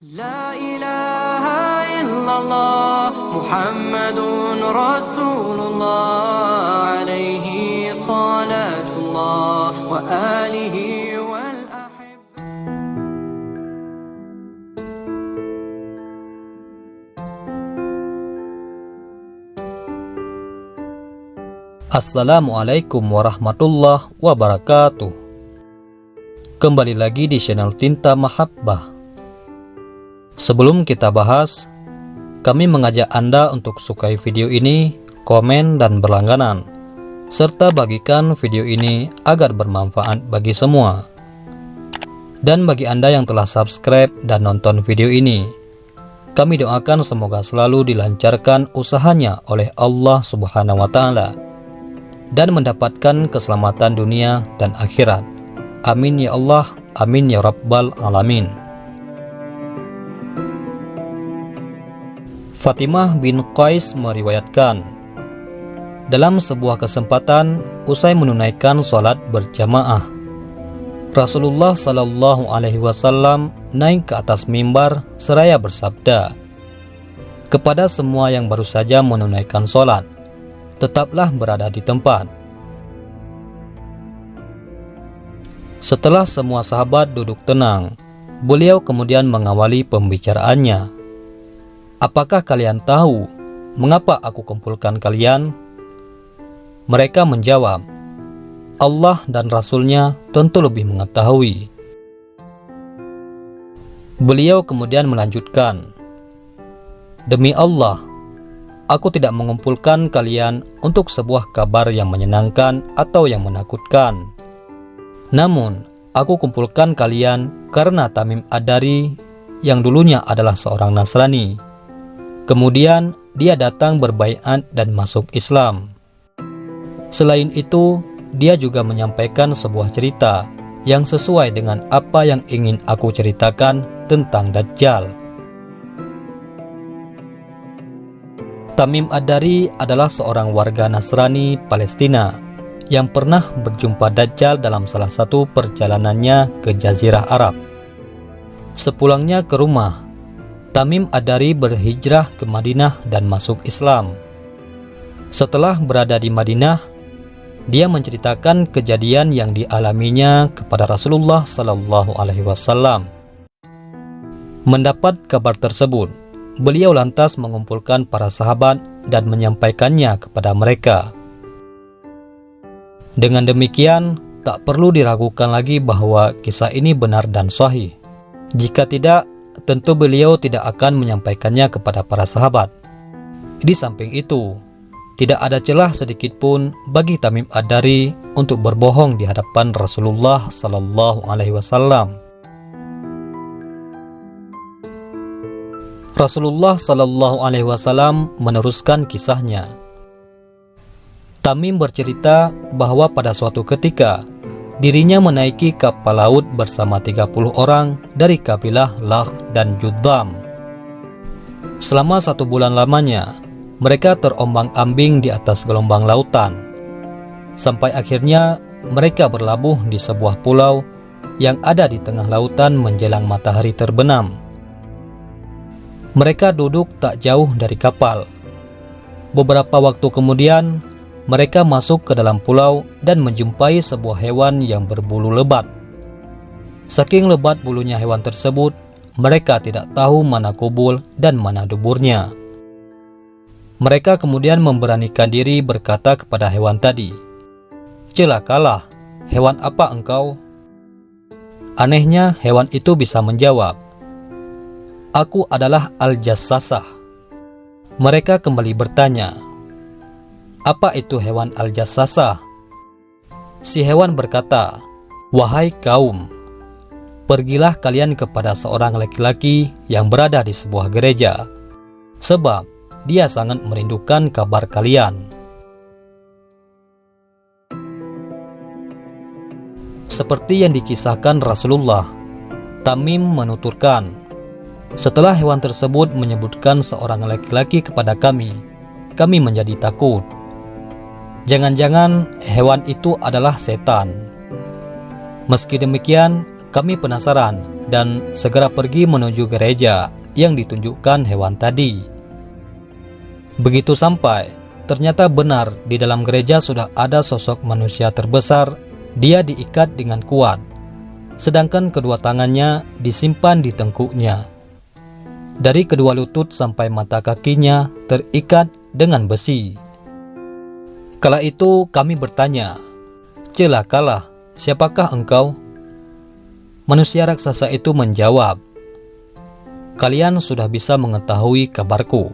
لا إله إلا الله محمد رسول الله عليه صلاة الله وآله والأحب. Assalamualaikum warahmatullahi wabarakatuh. Kembali lagi di channel Tinta Mahabbah. Sebelum kita bahas, kami mengajak Anda untuk sukai video ini, komen dan berlangganan, serta bagikan video ini agar bermanfaat bagi semua. Dan bagi Anda yang telah subscribe dan nonton video ini, kami doakan semoga selalu dilancarkan usahanya oleh Allah Subhanahu wa Ta'ala dan mendapatkan keselamatan dunia dan akhirat. Amin ya Allah, amin ya Rabbal Alamin. Fatimah bin Qais meriwayatkan, dalam sebuah kesempatan usai menunaikan sholat berjamaah, Rasulullah Sallallahu Alaihi Wasallam naik ke atas mimbar seraya bersabda kepada semua yang baru saja menunaikan sholat, tetaplah berada di tempat. Setelah semua sahabat duduk tenang, beliau kemudian mengawali pembicaraannya. Apakah kalian tahu mengapa aku kumpulkan kalian? Mereka menjawab, Allah dan Rasul-Nya tentu lebih mengetahui. Beliau kemudian melanjutkan, demi Allah, aku tidak mengumpulkan kalian untuk sebuah kabar yang menyenangkan atau yang menakutkan. Namun, aku kumpulkan kalian karena Tamim Ad-Dari yang dulunya adalah seorang Nasrani. Kemudian dia datang berbaiat dan masuk Islam. Selain itu, dia juga menyampaikan sebuah cerita yang sesuai dengan apa yang ingin aku ceritakan tentang Dajjal. Tamim Ad-Dari adalah seorang warga Nasrani Palestina yang pernah berjumpa Dajjal dalam salah satu perjalanannya ke Jazirah Arab. Sepulangnya ke rumah, Tamim Ad-Dari berhijrah ke Madinah dan masuk Islam. Setelah berada di Madinah, dia menceritakan kejadian yang dialaminya kepada Rasulullah Sallallahu Alaihi Wasallam. Mendapat kabar tersebut, beliau lantas mengumpulkan para sahabat dan menyampaikannya kepada mereka. Dengan demikian, tak perlu diragukan lagi bahwa kisah ini benar dan sahih. Jika tidak, tentu beliau tidak akan menyampaikannya kepada para sahabat. Di samping itu, tidak ada celah sedikit pun bagi Tamim Ad-Dari untuk berbohong di hadapan Rasulullah Sallallahu Alaihi Wasallam. Rasulullah Sallallahu Alaihi Wasallam meneruskan kisahnya. Tamim bercerita bahwa pada suatu ketika dirinya menaiki kapal laut bersama 30 orang dari kabilah Lakh dan Judzam. Selama 1 bulan lamanya, mereka terombang-ambing di atas gelombang lautan. Sampai akhirnya mereka berlabuh di sebuah pulau yang ada di tengah lautan menjelang matahari terbenam. Mereka duduk tak jauh dari kapal. Beberapa waktu kemudian, mereka masuk ke dalam pulau dan menjumpai sebuah hewan yang berbulu lebat. Saking lebat bulunya hewan tersebut, mereka tidak tahu mana kubul dan mana duburnya. Mereka kemudian memberanikan diri berkata kepada hewan tadi, "Celakalah, hewan apa engkau?" Anehnya, hewan itu bisa menjawab, "Aku adalah Al-Jassasah." Mereka kembali bertanya, "Apa itu hewan Al-Jassasah?" Si hewan berkata, "Wahai kaum, pergilah kalian kepada seorang laki-laki yang berada di sebuah gereja, sebab dia sangat merindukan kabar kalian." Seperti yang dikisahkan Rasulullah, Tamim menuturkan, setelah hewan tersebut menyebutkan seorang laki-laki kepada kami menjadi takut. Jangan-jangan hewan itu adalah setan. Meski demikian, Kami penasaran dan segera pergi menuju gereja yang ditunjukkan hewan tadi. Begitu sampai, ternyata benar di dalam gereja sudah ada sosok manusia terbesar. Dia diikat dengan kuat, sedangkan kedua tangannya disimpan di tengkuknya. Dari kedua lutut sampai mata kakinya terikat dengan besi. Kala itu kami bertanya, "Celakalah, siapakah engkau?" Manusia raksasa itu menjawab, "Kalian sudah bisa mengetahui kabarku.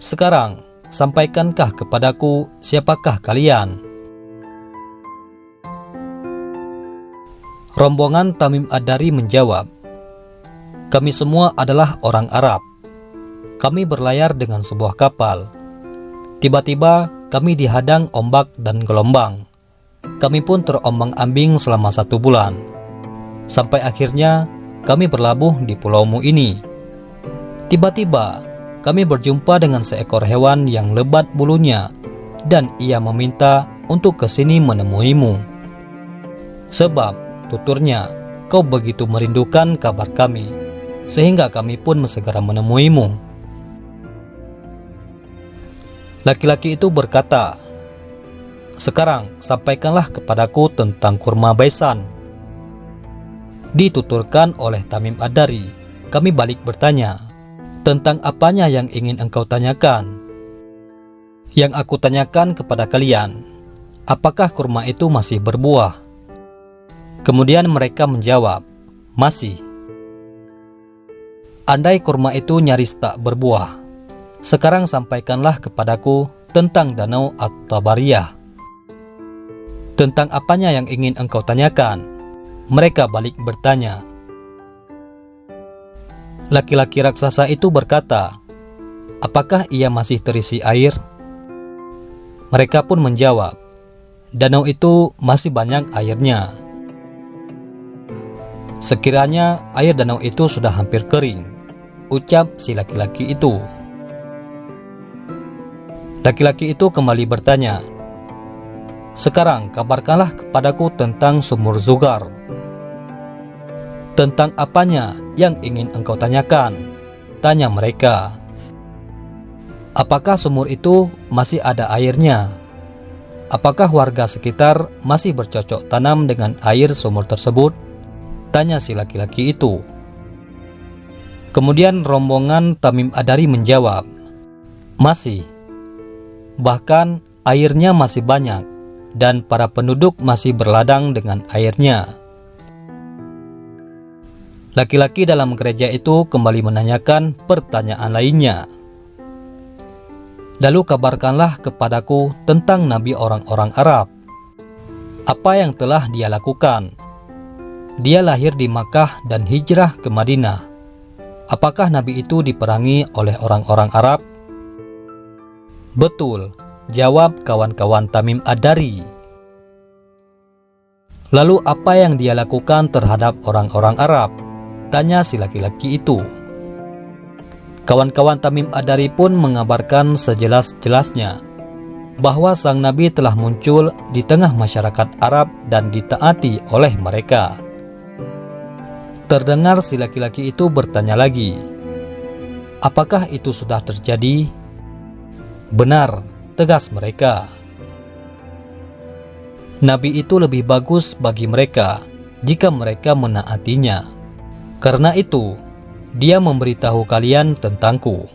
Sekarang, sampaikankah kepadaku siapakah kalian?" Rombongan Tamim Ad-Dari menjawab, "Kami semua adalah orang Arab. Kami berlayar dengan sebuah kapal. Tiba-tiba kami dihadang ombak dan gelombang. Kami pun terombang-ambing selama 1 bulan. Sampai akhirnya kami berlabuh di pulaumu ini. Tiba-tiba kami berjumpa dengan seekor hewan yang lebat bulunya, dan ia meminta untuk kesini menemuimu. Sebab, tuturnya, kau begitu merindukan kabar kami, sehingga kami pun segera menemuimu." Laki-laki itu berkata, "Sekarang sampaikanlah kepadaku tentang kurma baisan." Dituturkan oleh Tamim Ad-Dari. Kami balik bertanya, "Tentang apanya yang ingin engkau tanyakan?" "Yang aku tanyakan kepada kalian, apakah kurma itu masih berbuah?" Kemudian mereka menjawab, "Masih." "Andai kurma itu nyaris tak berbuah, sekarang sampaikanlah kepadaku tentang danau At-Tabariyah." "Tentang apanya yang ingin engkau tanyakan?" Mereka balik bertanya. Laki-laki raksasa itu berkata, "Apakah ia masih terisi air?" Mereka pun menjawab, "Danau itu masih banyak airnya." "Sekiranya air danau itu sudah hampir kering," ucap si laki-laki itu. Laki-laki itu kembali bertanya, "Sekarang kabarkanlah kepadaku tentang sumur Zugar." "Tentang apanya yang ingin engkau tanyakan?" tanya mereka. "Apakah sumur itu masih ada airnya? Apakah warga sekitar masih bercocok tanam dengan air sumur tersebut?" tanya si laki-laki itu. Kemudian rombongan Tamim Ad-Dari menjawab, "Masih. Bahkan airnya masih banyak, dan para penduduk masih berladang dengan airnya." Laki-laki dalam gereja itu kembali menanyakan pertanyaan lainnya. "Lalu kabarkanlah kepadaku tentang nabi orang-orang Arab. Apa yang telah dia lakukan? Dia lahir di Makkah dan hijrah ke Madinah. Apakah nabi itu diperangi oleh orang-orang Arab?" "Betul," jawab kawan-kawan Tamim Ad-Dari. "Lalu apa yang dia lakukan terhadap orang-orang Arab?" tanya si laki-laki itu. Kawan-kawan Tamim Ad-Dari pun mengabarkan sejelas-jelasnya bahwa sang nabi telah muncul di tengah masyarakat Arab dan ditaati oleh mereka. Terdengar si laki-laki itu bertanya lagi, "Apakah itu sudah terjadi?" "Benar," tegas mereka. "Nabi itu lebih bagus bagi mereka jika mereka menaatinya. Karena itu, dia memberitahu kalian tentangku.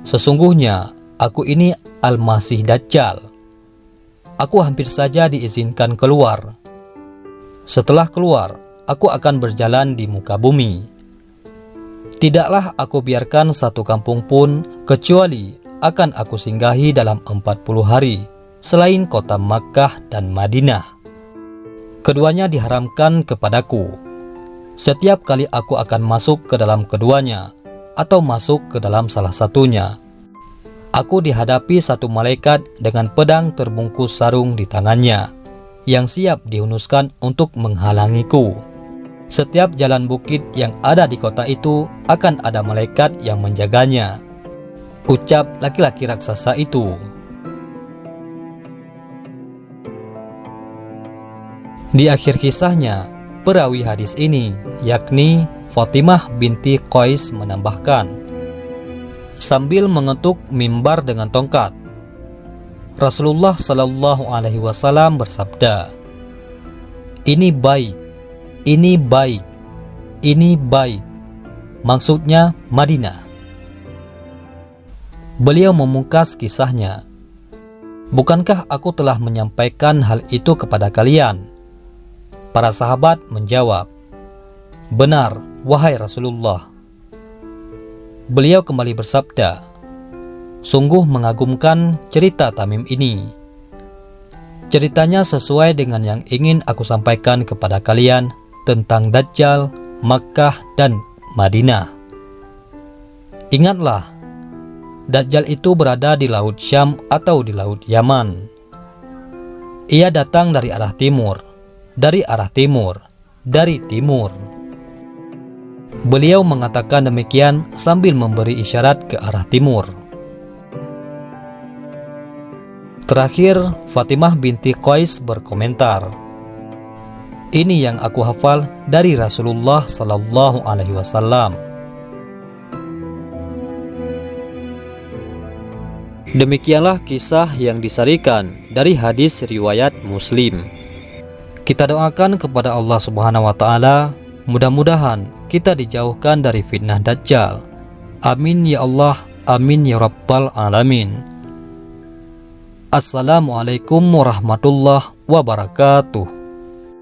Sesungguhnya, aku ini Al-Masih Dajjal. Aku hampir saja diizinkan keluar. Setelah keluar, aku akan berjalan di muka bumi. Tidaklah aku biarkan satu kampung pun kecuali akan aku singgahi dalam 40 hari selain kota Makkah dan Madinah. Keduanya diharamkan kepadaku. Setiap kali aku akan masuk ke dalam keduanya atau masuk ke dalam salah satunya, aku dihadapi satu malaikat dengan pedang terbungkus sarung di tangannya yang siap dihunuskan untuk menghalangiku. Setiap jalan bukit yang ada di kota itu akan ada malaikat yang menjaganya," ucap laki-laki raksasa itu. Di akhir kisahnya, Perawi hadis ini, yakni Fatimah binti Qais, menambahkan, sambil mengetuk mimbar dengan tongkat, Rasulullah Shallallahu Alaihi Wasallam bersabda, "Ini baik, ini baik, ini baik." Maksudnya Madinah. Beliau memungkas kisahnya, "Bukankah aku telah menyampaikan hal itu kepada kalian?" Para sahabat menjawab, "Benar, wahai Rasulullah." Beliau kembali bersabda, "Sungguh mengagumkan cerita Tamim ini. Ceritanya sesuai dengan yang ingin aku sampaikan kepada kalian tentang Dajjal, Makkah, dan Madinah. Ingatlah, Dajjal itu berada di Laut Syam atau di Laut Yaman. Ia datang dari arah timur, dari arah timur, dari timur." Beliau mengatakan demikian sambil memberi isyarat ke arah timur. Terakhir, Fatimah binti Qais berkomentar, "Ini yang aku hafal dari Rasulullah Sallallahu Alaihi Wasallam." Demikianlah kisah yang disarikan dari hadis riwayat Muslim. Kita doakan kepada Allah Subhanahu wa Ta'ala, mudah-mudahan kita dijauhkan dari fitnah Dajjal. Amin ya Allah, amin ya Rabbal Alamin. Assalamualaikum warahmatullahi wabarakatuh.